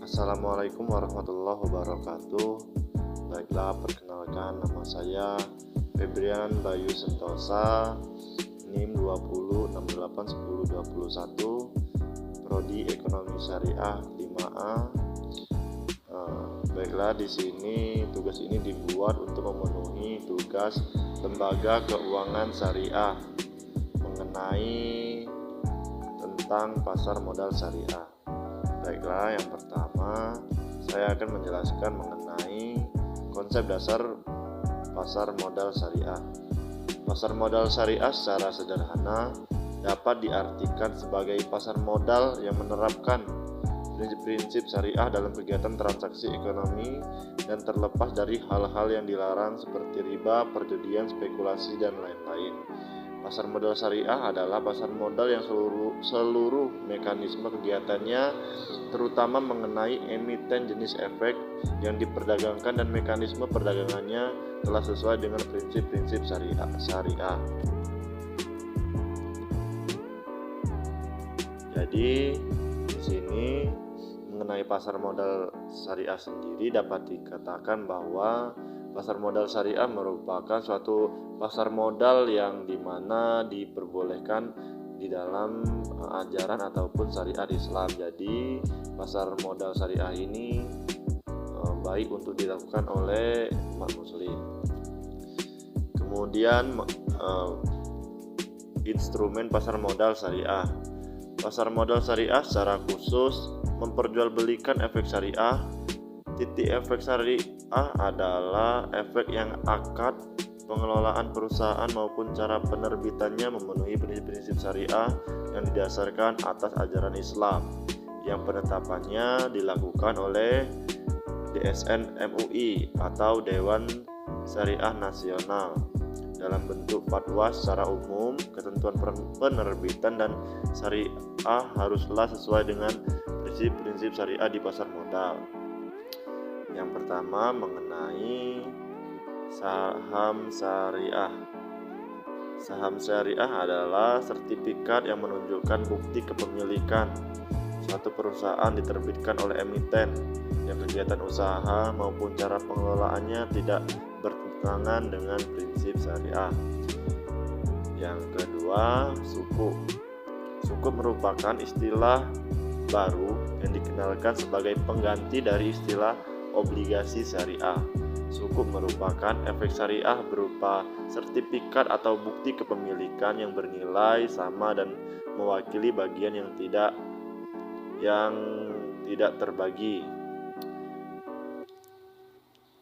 Assalamualaikum warahmatullahi wabarakatuh. Baiklah, perkenalkan, nama saya Febrian Bayu Sentosa, NIM 20681021, Prodi Ekonomi Syariah 5A. Baiklah, di sini tugas ini dibuat untuk memenuhi tugas Lembaga Keuangan Syariah mengenai tentang pasar modal syariah. Baiklah, yang pertama saya akan menjelaskan mengenai konsep dasar pasar modal syariah. Pasar modal syariah secara sederhana dapat diartikan sebagai pasar modal yang menerapkan prinsip-prinsip syariah dalam kegiatan transaksi ekonomi dan terlepas dari hal-hal yang dilarang seperti riba, perjudian, spekulasi, dan lain-lain. Pasar modal syariah adalah pasar modal yang seluruh mekanisme kegiatannya, terutama mengenai emiten jenis efek yang diperdagangkan dan mekanisme perdagangannya telah sesuai dengan prinsip-prinsip syariah. Jadi di sini mengenai pasar modal syariah sendiri dapat dikatakan bahwa pasar modal syariah merupakan suatu pasar modal yang dimana diperbolehkan di dalam ajaran ataupun syariat Islam. Jadi pasar modal syariah ini baik untuk dilakukan oleh umat muslim. Kemudian instrumen pasar modal syariah. Pasar modal syariah secara khusus memperjualbelikan efek syariah. Titik efek syariah adalah efek yang akad pengelolaan perusahaan maupun cara penerbitannya memenuhi prinsip-prinsip syariah yang didasarkan atas ajaran Islam yang penetapannya dilakukan oleh DSN MUI atau Dewan Syariah Nasional dalam bentuk fatwa secara umum. Ketentuan penerbitan dan syariah haruslah sesuai dengan prinsip-prinsip syariah di pasar modal. Yang pertama mengenai saham syariah. Saham syariah adalah sertifikat yang menunjukkan bukti kepemilikan suatu perusahaan diterbitkan oleh emiten yang kegiatan usaha maupun cara pengelolaannya tidak bertentangan dengan prinsip syariah. Yang kedua, sukuk. Sukuk merupakan istilah baru yang dikenalkan sebagai pengganti dari istilah obligasi syariah. Sukuk merupakan efek syariah berupa sertifikat atau bukti kepemilikan yang bernilai sama dan mewakili bagian yang tidak terbagi.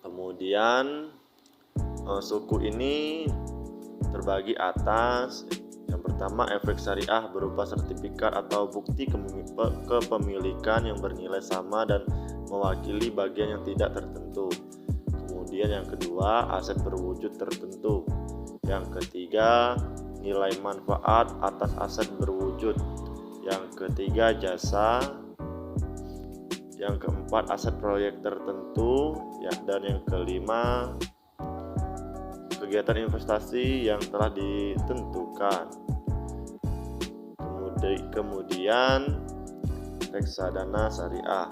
Kemudian suku ini terbagi atas yang pertama, efek syariah berupa sertifikat atau bukti kepemilikan yang bernilai sama dan mewakili bagian yang tidak tertentu. Kemudian yang kedua, aset berwujud tertentu. Yang ketiga, nilai manfaat atas aset berwujud. Yang ketiga, jasa. Yang keempat, aset proyek tertentu. Dan yang kelima, kegiatan investasi yang telah ditentukan. Kemudian reksadana syariah.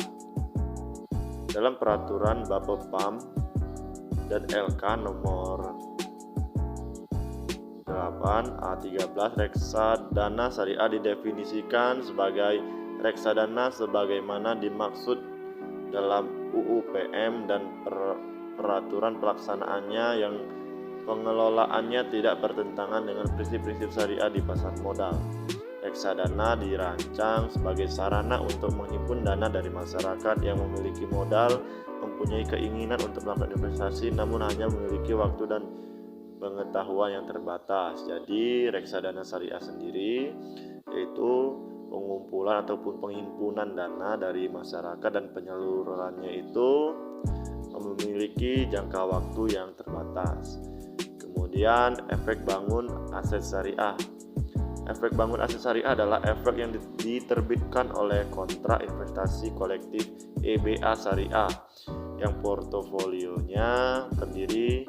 Dalam peraturan Bapepam dan LK nomor 8A13, reksadana syariah didefinisikan sebagai reksadana sebagaimana dimaksud dalam UU PM dan peraturan pelaksanaannya yang pengelolaannya tidak bertentangan dengan prinsip-prinsip syariah di pasar modal. Reksadana dirancang sebagai sarana untuk menghimpun dana dari masyarakat yang memiliki modal, mempunyai keinginan untuk melakukan investasi, namun hanya memiliki waktu dan pengetahuan yang terbatas. Jadi reksadana syariah sendiri yaitu pengumpulan ataupun penghimpunan dana dari masyarakat dan penyalurannya itu memiliki jangka waktu yang terbatas. Kemudian efek bangun aset syariah. Efek bangun aset syariah adalah efek yang diterbitkan oleh kontrak investasi kolektif EBA syariah yang portofolionya terdiri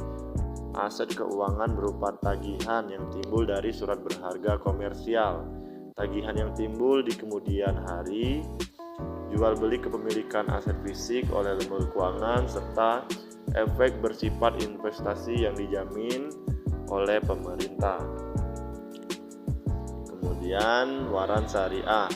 aset keuangan berupa tagihan yang timbul dari surat berharga komersial, tagihan yang timbul di kemudian hari, jual beli kepemilikan aset fisik oleh lembaga keuangan, serta efek bersifat investasi yang dijamin oleh pemerintah. Kemudian waran syariah.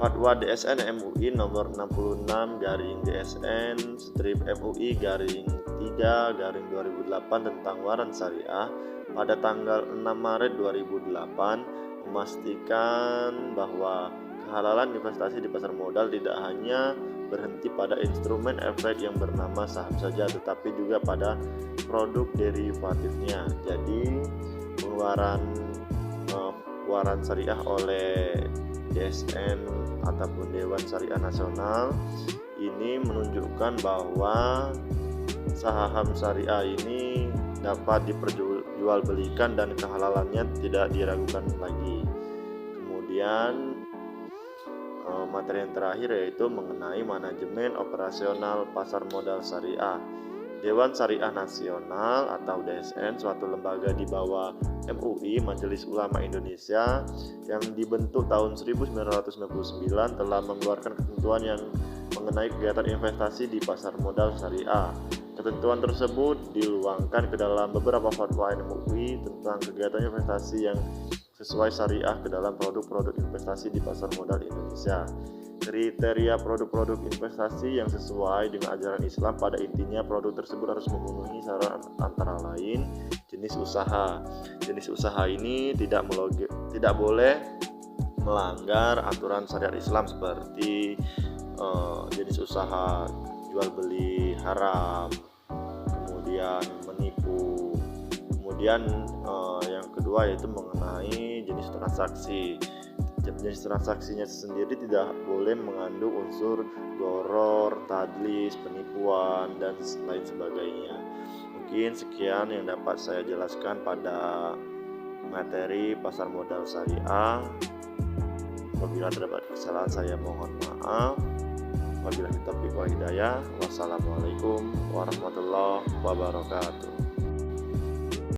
Fatwa DSN MUI nomor 66/DSN/MUI-3/2008 tentang waran syariah pada tanggal 6 Maret 2008 memastikan bahwa kehalalan investasi di pasar modal tidak hanya berhenti pada instrumen efek yang bernama saham saja, tetapi juga pada produk derivatifnya. Jadi pengeluaran waran syariah oleh DSN ataupun Dewan Syariah Nasional ini menunjukkan bahwa saham syariah ini dapat diperjualbelikan dan kehalalannya tidak diragukan lagi. Kemudian materi yang terakhir yaitu mengenai manajemen operasional pasar modal syariah. Dewan Syariah Nasional atau DSN, suatu lembaga di bawah MUI, Majelis Ulama Indonesia, yang dibentuk tahun 1999, telah mengeluarkan ketentuan yang mengenai kegiatan investasi di pasar modal syariah. Ketentuan tersebut diluangkan ke dalam beberapa fatwa MUI tentang kegiatan investasi yang sesuai syariah ke dalam produk-produk investasi di pasar modal Indonesia. Kriteria produk-produk investasi yang sesuai dengan ajaran Islam, pada intinya produk tersebut harus memenuhi syarat antara lain jenis usaha. Jenis usaha ini tidak boleh melanggar aturan syariat Islam seperti jenis usaha jual beli haram, kemudian menipu. Kemudian yang kedua yaitu mengenai jenis transaksi. Jenis transaksinya sendiri tidak boleh mengandung unsur gharar, tadlis, penipuan, dan lain sebagainya. Mungkin sekian yang dapat saya jelaskan pada materi pasar modal syariah. Apabila terdapat kesalahan saya mohon maaf. Wabillahi taufiq wal hidayah. Wassalamualaikum warahmatullahi wabarakatuh.